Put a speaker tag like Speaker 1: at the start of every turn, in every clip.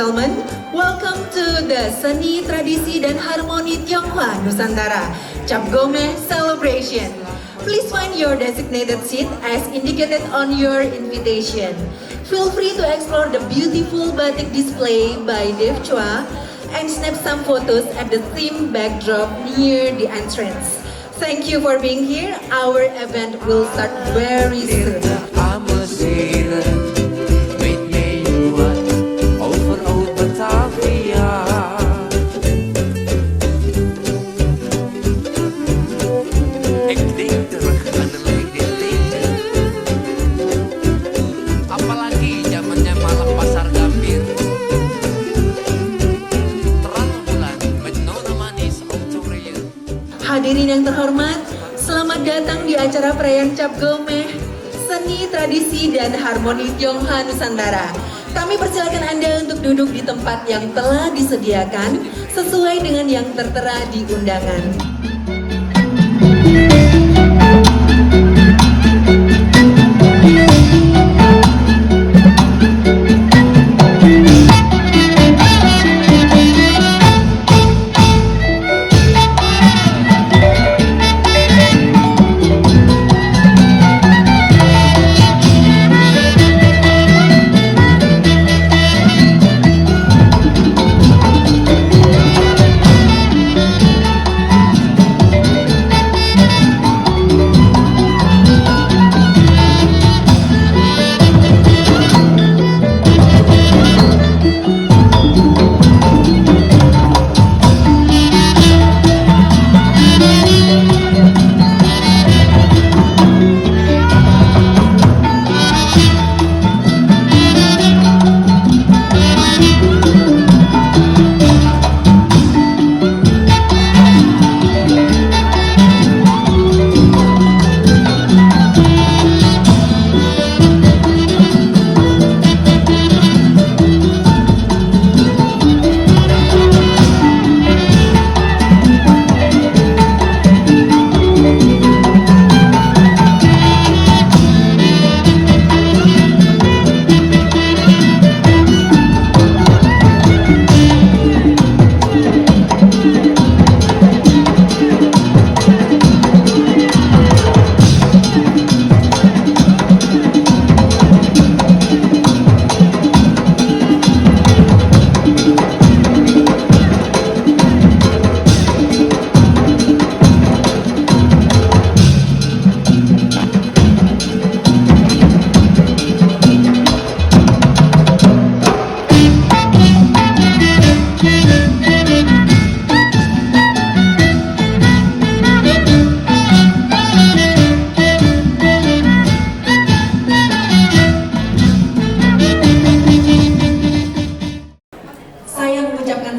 Speaker 1: gentlemen, welcome to the Seni Tradisi dan Harmoni Tionghoa Nusantara Cap Gomeh Celebration. Please find your designated seat as indicated on your invitation. Feel free to explore the beautiful batik display by Dev Chua and snap some photos at the theme backdrop near the entrance. Thank you for being here. Our event will start very soon. Hadirin yang terhormat, selamat datang di acara perayaan Cap Gomeh, Seni Tradisi dan Harmoni Tionghoa Nusantara. Kami persilakan Anda untuk duduk di tempat yang telah disediakan sesuai dengan yang tertera di undangan.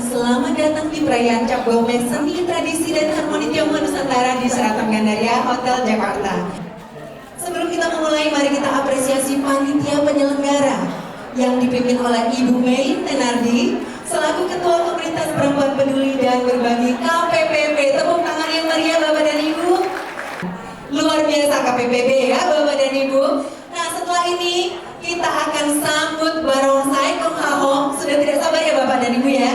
Speaker 1: Selamat datang di perayaan Cap Gomeh Seni Tradisi dan Harmoni Tionghoa Nusantara di Sheraton Gandaria Hotel Jakarta. Sebelum kita memulai, mari kita apresiasi panitia penyelenggara yang dipimpin oleh Ibu Mei Tenardi selaku Ketua Komunitas Perempuan Peduli dan Berbagi KPPB. Tepuk tangan yang meriah Bapak dan Ibu. Luar biasa KPPB ya Bapak dan Ibu. Nah, setelah ini kita akan sambut Barongsai Kong Hahong. Sudah tidak sabar ya Bapak dan Ibu ya.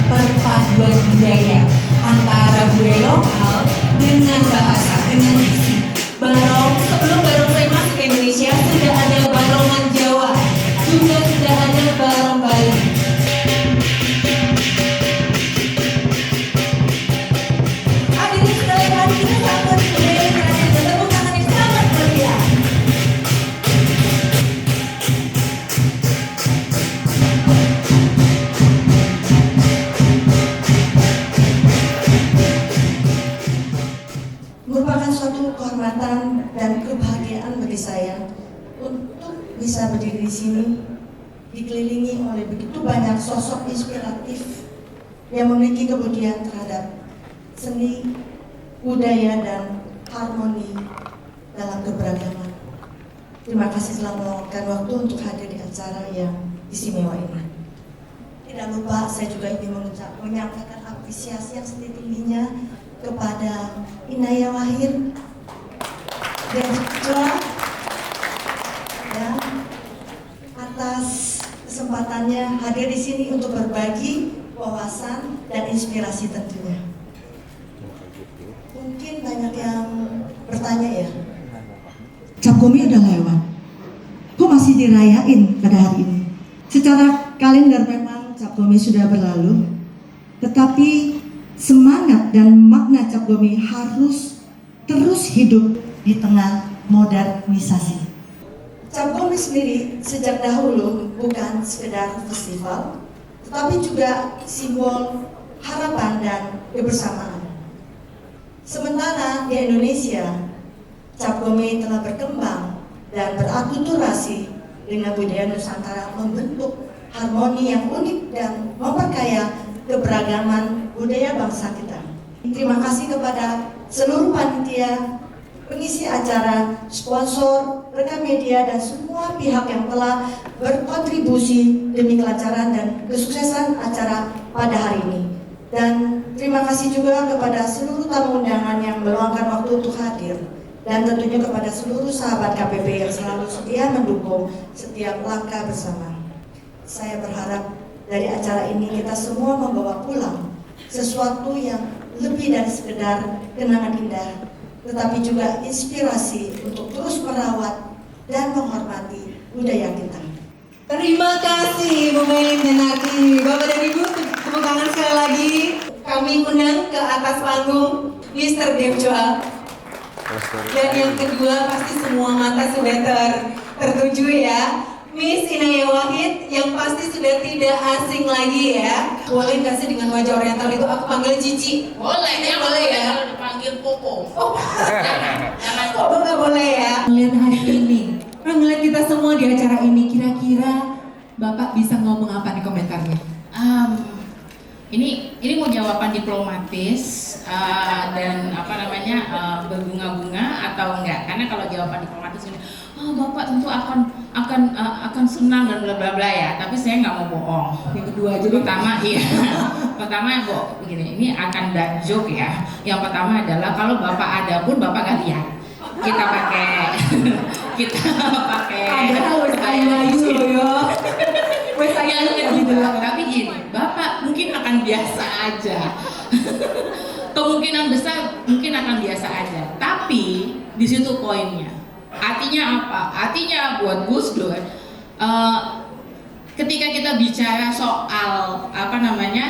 Speaker 1: Perpaduan budaya antara budaya lokal dengan bahasa, dengan diksi. Barong, sebelum barongsai masuk ke Indonesia sudah ada barongan Jawa, juga sudah ada barong Bali. Hadirin sekalian, hari kita sambut budaya tradisi dan tepuk tangan yang sangat meriah. Merupakan suatu kehormatan dan kebahagiaan bagi saya untuk bisa berdiri di sini, dikelilingi oleh begitu banyak sosok inspiratif yang memiliki kepedulian terhadap seni, budaya, dan harmoni dalam keberagaman. Terima kasih telah meluangkan waktu untuk hadir di acara yang istimewa ini. Tidak lupa saya juga ingin menyampaikan apresiasi yang setinggi-tingginya kepada Inaya Wahir
Speaker 2: dan juga ya, atas kesempatannya hadir di sini untuk berbagi wawasan dan inspirasi tentunya. Mungkin banyak yang bertanya ya, Cap Gome udah lewat, kok masih dirayain pada hari ini? Secara kalender memang Cap Gome sudah berlalu, tetapi semangat dan makna Cap Gome harus terus hidup di tengah modernisasi. Cap Gome sendiri sejak dahulu bukan sekedar festival, tetapi juga simbol harapan dan kebersamaan. Sementara di Indonesia, Cap Gome telah berkembang dan berakulturasi dengan budaya Nusantara, membentuk harmoni yang unik dan memperkaya keberagaman budaya bangsa kita. Terima kasih kepada seluruh panitia, pengisi acara, sponsor, rekan media, dan semua pihak yang telah berkontribusi demi kelancaran dan kesuksesan acara pada hari ini. Dan terima kasih juga kepada seluruh tamu undangan yang meluangkan waktu untuk hadir. Dan tentunya kepada seluruh sahabat KPP yang selalu setia mendukung setiap langkah bersama. Saya berharap dari acara ini kita semua membawa pulang sesuatu yang lebih dari sekedar kenangan indah, tetapi juga inspirasi untuk terus merawat dan menghormati budaya kita.
Speaker 1: Terima kasih Bu Melin dan Nardi. Bapak dan Ibu, tepuk tangan sekali lagi. Kami undang ke atas panggung Mr. Dev Joel. Dan yang kedua pasti semua mata sudah tertuju ya, Miss Inaya Wahid, yang pasti sudah tidak asing lagi ya. Boleh nggak sih dengan wajah oriental itu aku panggil Cici?
Speaker 3: Boleh, ya boleh ya. Kalau dipanggil Popo.
Speaker 1: Oh,
Speaker 3: Jangan
Speaker 1: kok nggak boleh ya? Melihat hari ini, ngeliat kita semua di acara ini, kira-kira Bapak bisa ngomong apa di komentarnya?
Speaker 3: Ini mau jawaban diplomatis dan apa namanya berbunga-bunga atau enggak? Karena kalau jawaban diplomatis ini, Bapak tentu akan senang dan bla bla bla ya. Tapi saya nggak mau bohong.
Speaker 1: Yang kedua aja.
Speaker 3: Pertama iya, pertama begini, ini akan dark joke ya. Yang pertama adalah kalau Bapak ada pun Bapak nggak lihat. Kita pakai tapi gini, Bapak mungkin akan biasa aja. Kemungkinan besar mungkin akan biasa aja. Tapi di situ poinnya. Artinya apa? Artinya buat Gus Dur, ketika kita bicara soal apa namanya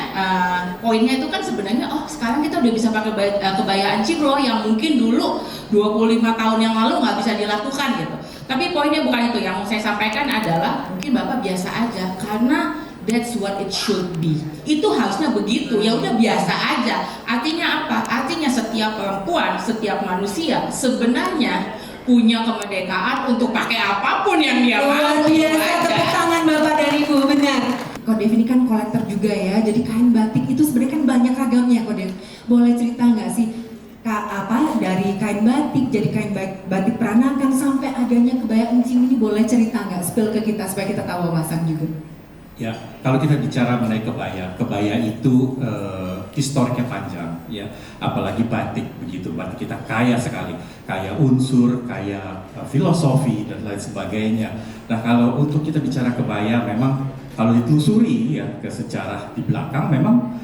Speaker 3: poinnya itu kan sebenarnya sekarang kita udah bisa pakai kebaya Ancibro yang mungkin dulu 25 tahun yang lalu nggak bisa dilakukan gitu. Tapi poinnya bukan itu, yang mau saya sampaikan adalah mungkin Bapak biasa aja karena that's what it should be. Itu harusnya begitu, ya udah biasa aja. Artinya apa? Artinya setiap perempuan, setiap manusia sebenarnya punya kemerdekaan untuk pakai apapun yang dia mau.
Speaker 1: Luar biasa, tepuk tangan Bapak dan Ibu, benar. Kok Dev ini kan kolektor juga ya, jadi kain batik itu sebenarnya kan banyak ragamnya kok Dev. Boleh cerita nggak sih dari kain batik jadi kain batik peranakan sampai adanya kebaya encim ini, boleh cerita nggak, spill ke kita supaya kita tahu wawasan juga.
Speaker 4: Ya, kalau kita bicara mengenai kebaya itu historinya panjang, ya. Apalagi batik begitu, batik kita kaya sekali, kaya unsur, kaya filosofi dan lain sebagainya. Nah, kalau untuk kita bicara kebaya, memang kalau ditelusuri ya ke sejarah di belakang, memang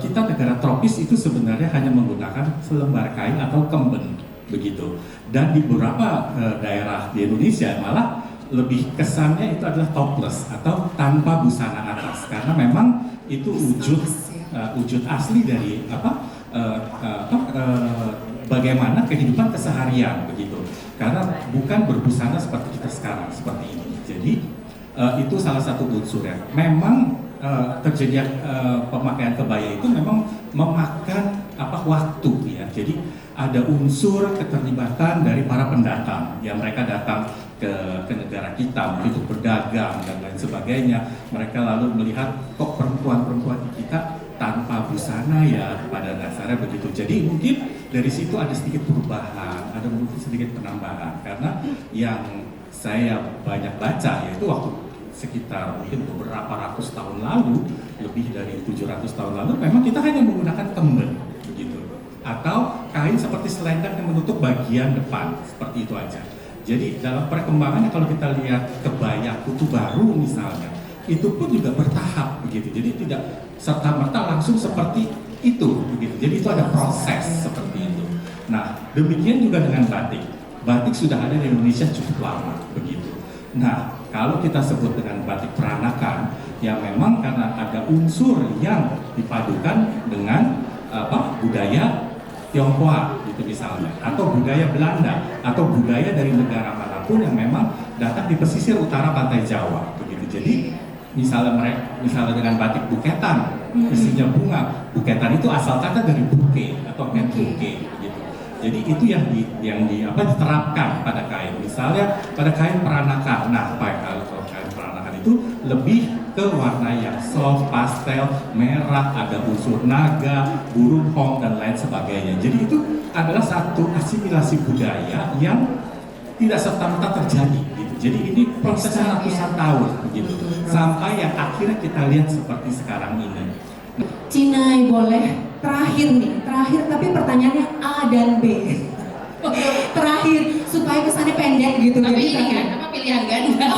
Speaker 4: kita negara tropis itu sebenarnya hanya menggunakan selembar kain atau kemben begitu. Dan di beberapa daerah di Indonesia malah lebih kesannya itu adalah topless atau tanpa busana atas, karena memang itu wujud asli dari bagaimana kehidupan keseharian begitu, karena bukan berbusana seperti kita sekarang seperti ini. Jadi itu salah satu unsur ya. Memang terjadi pemakaian kebaya itu memang memakan waktu ya. Jadi ada unsur keterlibatan dari para pendatang yang mereka datang ke negara kita untuk berdagang dan lain sebagainya. Mereka lalu melihat kok perempuan-perempuan kita tanpa busana ya, pada dasarnya begitu. Jadi mungkin dari situ ada sedikit perubahan, ada mungkin sedikit penambahan, karena yang saya banyak baca yaitu waktu sekitar mungkin beberapa ratus tahun lalu, lebih dari 700 tahun lalu, memang kita hanya menggunakan kemben begitu. atau kain seperti selendang yang menutup bagian depan, seperti itu aja. Jadi dalam perkembangannya kalau kita lihat kebaya kutu baru misalnya, itu pun juga bertahap begitu. Jadi tidak serta-merta langsung seperti itu begitu. Jadi itu ada proses seperti itu. Nah, demikian juga dengan batik. Batik sudah ada di Indonesia cukup lama begitu. Nah, kalau kita sebut dengan batik peranakan, ya memang karena ada unsur yang dipadukan dengan budaya Tionghoa gitu misalnya, atau budaya Belanda, atau budaya dari negara manapun yang memang datang di pesisir utara pantai Jawa begitu. Jadi misalnya dengan batik buketan, isinya bunga. Buketan itu asal kata dari buke atau net buke gitu. Jadi itu yang diterapkan pada kain. Misalnya pada kain peranakan. Nah, kalau kain peranakan itu lebih ke warna yang soft, pastel, merah, ada unsur naga, burung hong dan lain sebagainya. Jadi itu adalah satu asimilasi budaya yang tidak serta-merta terjadi gitu. Jadi ini prosesnya ratusan tahun begitu. Sampai yang akhirnya kita lihat seperti sekarang ini.
Speaker 1: Cinai boleh terakhir tapi pertanyaannya A dan B. Terakhir supaya kesannya pendek gitu.
Speaker 3: Tapi
Speaker 1: Jadi
Speaker 3: ini
Speaker 1: terakhir.
Speaker 3: kan apa pilihan ganda?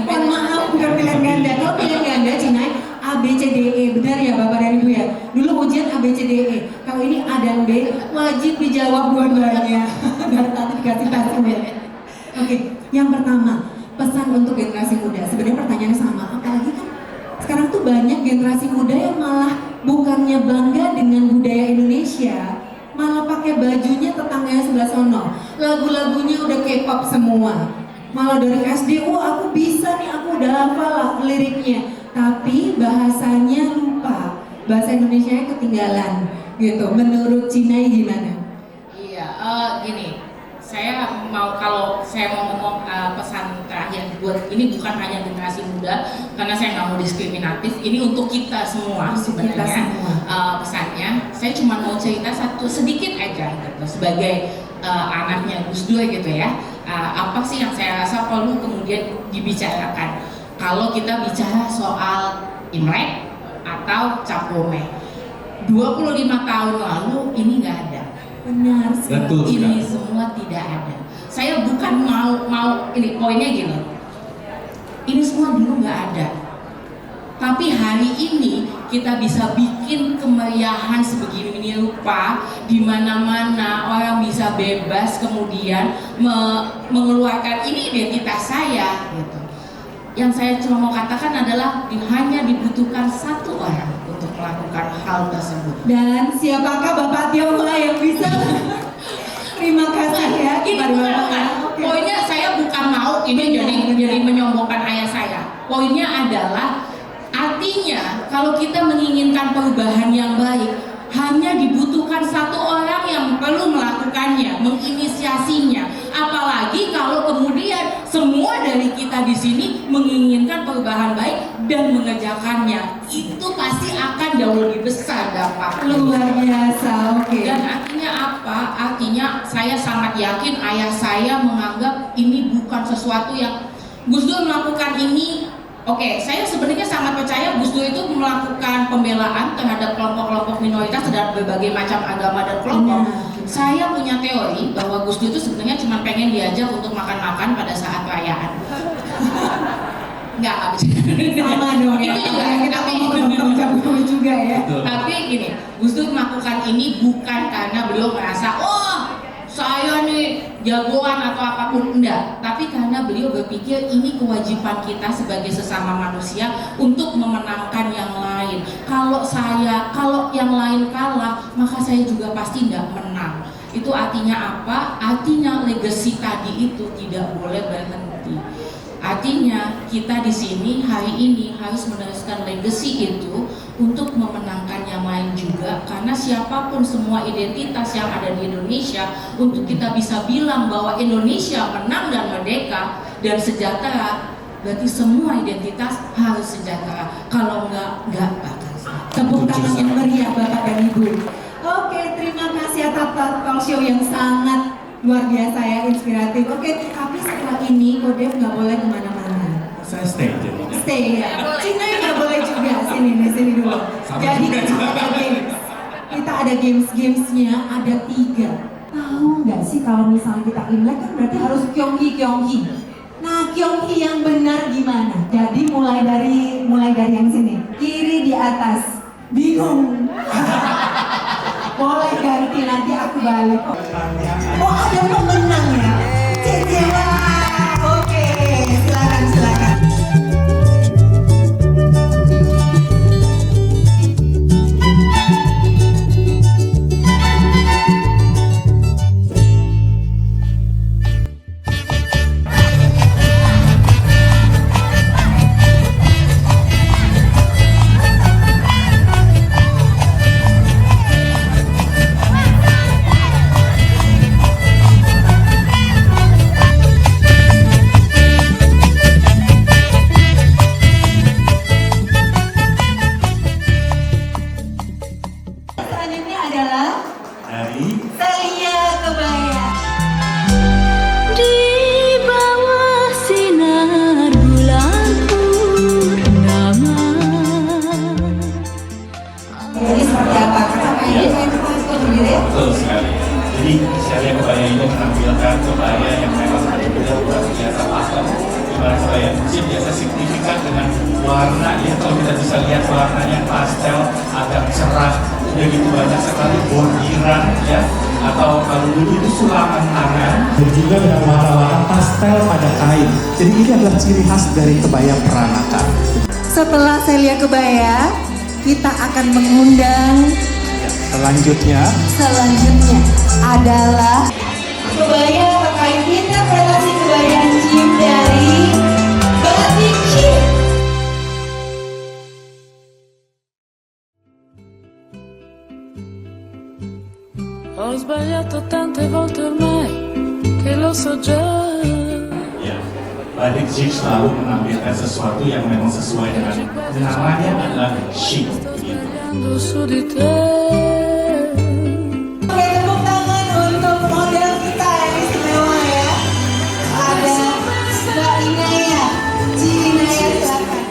Speaker 1: Mohon maaf, bukan pilihan ganda. Kalau pilihan ganda Cinai A, B, C, D, E. Benar ya Bapak dan Ibu ya? Dulu ujian A, B, C, D, E. Kalau ini A dan B, wajib dijawab dua-duanya. Dan tadi dikasih pasnya. Oke, yang pertama, pesan untuk generasi muda. Sebenarnya pertanyaannya sama, apalagi kan sekarang tuh banyak generasi muda yang malah bukannya bangga dengan budaya Indonesia, malah pakai bajunya tetangganya sebelah sono. Lagu-lagunya udah K-pop semua. Malah dari SD, aku bisa nih, aku udah hafal lah liriknya. Tapi bahasanya lupa, bahasa Indonesianya ketinggalan gitu. Menurut Cinai gimana?
Speaker 3: Iya, gini. Kalau saya mau ngomong pesan terakhir buat ini bukan hanya generasi muda, karena saya nggak mau diskriminatif. Ini untuk kita semua sebenarnya. Pesannya, saya cuma mau cerita sedikit aja gitu sebagai anaknya Gus Dur gitu ya. Apa sih yang saya rasa perlu kemudian dibicarakan kalau kita bicara soal Imlek atau Cap Gome. 25 tahun lalu ini nggak ada.
Speaker 1: Benar sekali.
Speaker 3: Ini semua tidak ada. Saya bukan mau ini poinnya gini. Ini semua dulu nggak ada. Tapi hari ini kita bisa bikin kemeriahan sebegini rupa, di mana-mana orang bisa bebas kemudian mengeluarkan ini identitas saya gitu. Yang saya cuma mau katakan adalah hanya dibutuhkan satu orang untuk melakukan hal tersebut.
Speaker 1: Dan siapakah Bapak Tionghoa yang bisa? Terima kasih ya.
Speaker 3: Ini bukan. Poinnya saya bukan mau ini jadi menyombongkan ayah saya. Poinnya adalah artinya kalau kita menginginkan perubahan yang baik, hanya dibutuhkan satu orang yang perlu melakukannya, menginisiasinya. Apalagi kalau kemudian semua dari kita di sini menginginkan perubahan baik dan mengerjakannya, itu pasti akan jauh lebih besar dampaknya.
Speaker 1: Luar biasa, oke.
Speaker 3: Dan artinya apa? Artinya saya sangat yakin ayah saya menganggap ini bukan sesuatu yang Gus Dur melakukan ini. Oke, saya sebenarnya sangat percaya Gus Dur itu melakukan pembelaan terhadap kelompok-kelompok minoritas dan berbagai macam agama dan kelompok. Saya punya teori bahwa Gus Dur itu sebenarnya cuma pengen diajak untuk makan-makan pada saat perayaan. Enggak habis.
Speaker 1: Sama dong.
Speaker 3: Itu juga
Speaker 1: kita ngomong tentang juga ya.
Speaker 3: Tapi gini, Gus Dur melakukan ini bukan karena beliau merasa saya nih jagoan atau apapun, enggak, tapi karena beliau berpikir ini kewajiban kita sebagai sesama manusia untuk memenangkan yang lain. Kalau yang lain kalah, maka saya juga pasti enggak menang. Itu artinya apa? Artinya legacy tadi itu tidak boleh berhenti. Artinya kita di sini hari ini harus meneruskan legacy itu untuk memenangkan yang lain juga, karena siapapun semua identitas yang ada di Indonesia, untuk kita bisa bilang bahwa Indonesia menang dan merdeka dan sejahtera, berarti semua identitas harus sejahtera. Kalau enggak bakal.
Speaker 1: Tepuk tangan yang meriah Bapak dan Ibu. Oke, terima kasih atas talk show yang sangat luar biasa ya, inspiratif. Oke, tapi setelah ini Kodef nggak boleh kemana-mana.
Speaker 4: Saya stay jadinya.
Speaker 1: Stay ya. Cinai nggak boleh juga. Sini dulu.
Speaker 4: Sama
Speaker 1: Jadi
Speaker 4: juga.
Speaker 1: kita ada games. Kita ada games-gamesnya, ada 3. Tahu nggak sih kalau misalnya kita Imlek kan berarti harus kyonghi. Nah, kyonghi yang benar gimana? Jadi mulai dari yang sini, kiri di atas. Bingung. Boleh ganti, nanti aku balik. Oh, ada pemenang ya? Cewa. Oke, silakan. Selanjutnya adalah
Speaker 4: Dari
Speaker 1: Celia Kebaya.
Speaker 5: Di bawah sinar bulan purnama.
Speaker 1: Jadi seperti apa? Kakak ini saya itu sendiri ya?
Speaker 4: betul sekali. Jadi Celia Kebaya ini menampilkan kebaya yang memang benar-benar luar biasa pastel. Dimana kebaya musim biasa signifikan dengan warna ya, kalau kita bisa lihat warnanya pastel, agak cerah, udah gitu banyak sekali bordiran ya, atau kalau dulu itu sulaman tangan.
Speaker 6: Dan juga dengan warna-warna pastel pada kain. Jadi ini adalah ciri khas dari kebaya peranakan.
Speaker 1: Setelah Celia Kebaya, kita akan mengundang
Speaker 6: Selanjutnya
Speaker 1: adalah kebaya terkait interpretasi kebaya Jim dari Batik Jim.
Speaker 5: Ho sbagliato tante volte ormai che lo so già.
Speaker 4: Ya, Batik Chic selalu menampilkan sesuatu yang memang sesuai dengan namanya adalah chic. Gitu.
Speaker 5: Sbagliando su di te.
Speaker 1: Oke, tepuk tangan untuk model kita yang istimewa ya. Ada Mbak Inaya, Inaya silakan.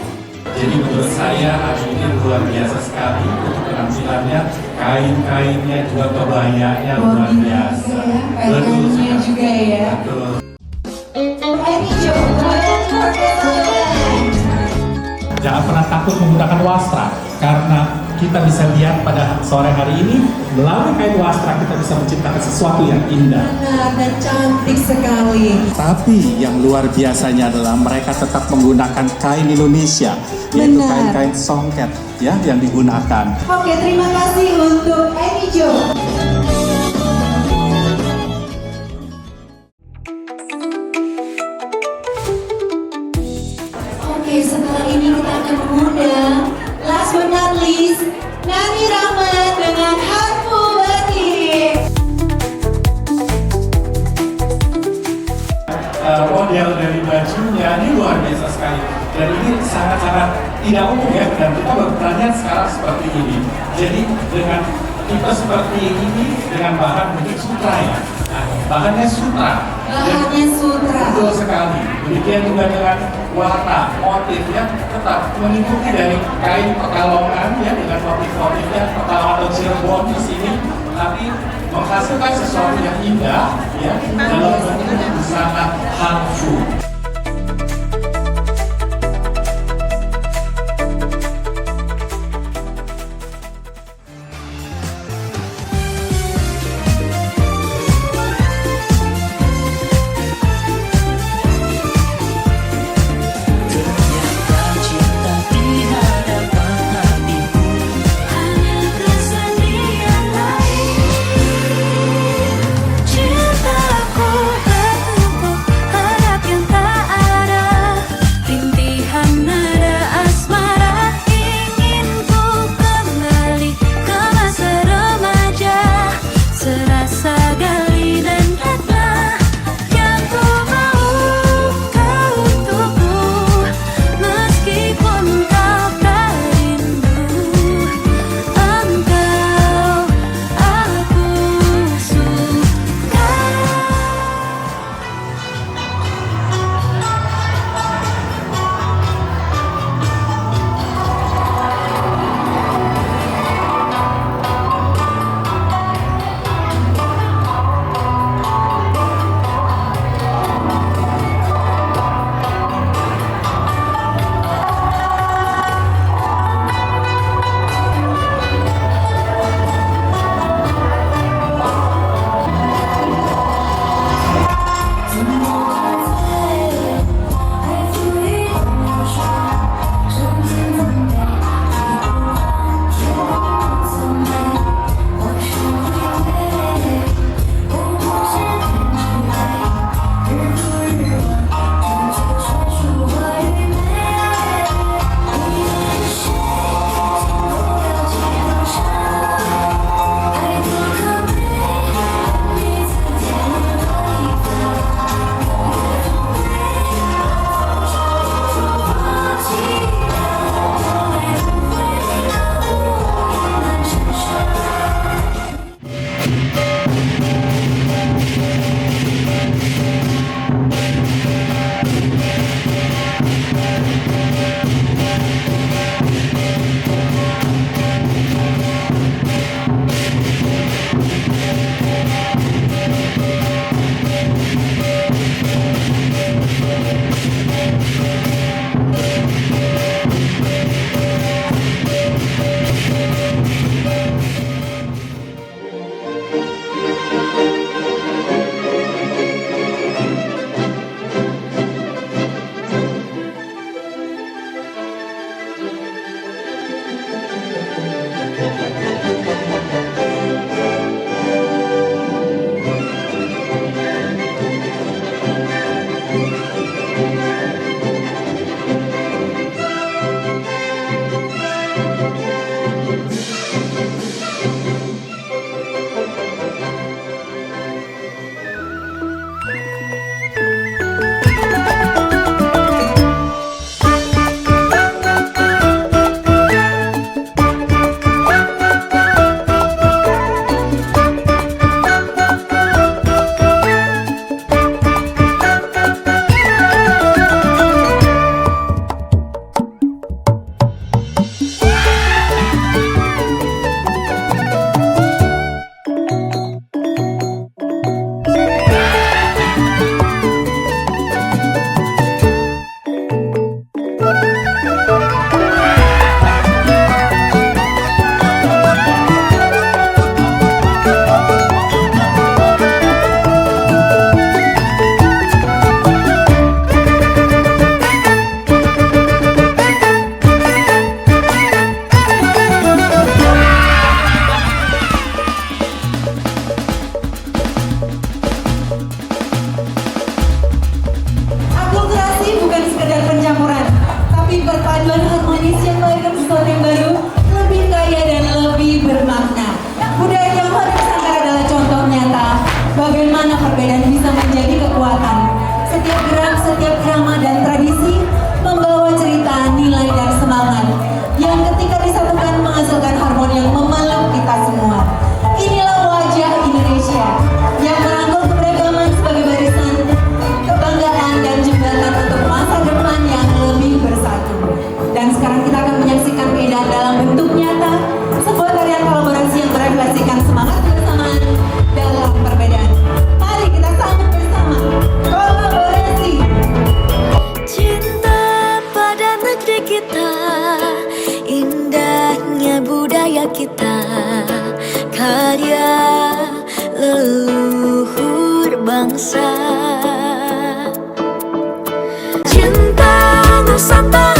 Speaker 4: Jadi menurut saya hari ini luar biasa sekali untuk penampilannya, kain-kainnya juga kebayanya luar biasa. Betul
Speaker 1: Penyanyinya
Speaker 4: sekali.
Speaker 1: juga ya.
Speaker 4: Betul.
Speaker 1: Ini coba
Speaker 6: jangan pernah takut menggunakan wastra karena kita bisa lihat pada sore hari ini melalui kain wastra kita bisa menciptakan sesuatu yang indah.
Speaker 1: benar dan cantik sekali.
Speaker 6: Tapi yang luar biasanya adalah mereka tetap menggunakan kain Indonesia, yaitu
Speaker 1: Benar.
Speaker 6: kain-kain songket ya yang digunakan.
Speaker 1: Oke, terima kasih untuk Eni Jo. Oke, setelah ini kita akan mengundang last but not least Nani Rahman dengan Harfu Batik.
Speaker 4: Model dari bajunya ini luar biasa sekali. Dan ini sangat-sangat tidak umum ya, dan kita berperannya sekarang seperti ini. Jadi dengan tipe seperti ini dengan bahan mungkin sutra ya. Nah, bahannya sutra.
Speaker 1: Bahannya sutra.
Speaker 4: Betul sekali. Demikian juga dengan warna, motifnya tetap mengikuti dari kain Pekalongan ya, dengan motif-motifnya Pekalongan atau Cirebon di sini, tapi menghasilkan sesuatu yang indah ya dalam bentuk busana Hanfu.
Speaker 5: Hanya kesedihan lain. Cintaku tak untuk harap yang tak
Speaker 1: Akulturasi bukan sekedar pencampuran, tapi perpaduan harmonis yang melahirkan sesuatu yang baru, lebih kaya dan lebih bermakna. Budaya Tionghoa Nusantara adalah contoh nyata bagaimana perbedaan bisa menjadi kekuatan. Setiap gerak, setiap irama dan tradisi membawa cerita, nilai dan semangat yang ketika disatukan menghasilkan harmoni yang memeluk kita semua. Inilah wajah Indonesia yang merangkul keberagaman sebagai barisan kebanggaan dan jembatan untuk masa depan yang lebih bersatu. Dan sekarang kita akan menyaksikan keindahan dalam bentuk nyata, sebuah tarian kolaborasi yang merefleksikan semangat kebersamaan dalam perbedaan. Mari kita sambut bersama kolaborasi.
Speaker 7: Cinta pada negeri kita, indahnya budaya kita, karya leluhur bangsa. Cinta Nusantara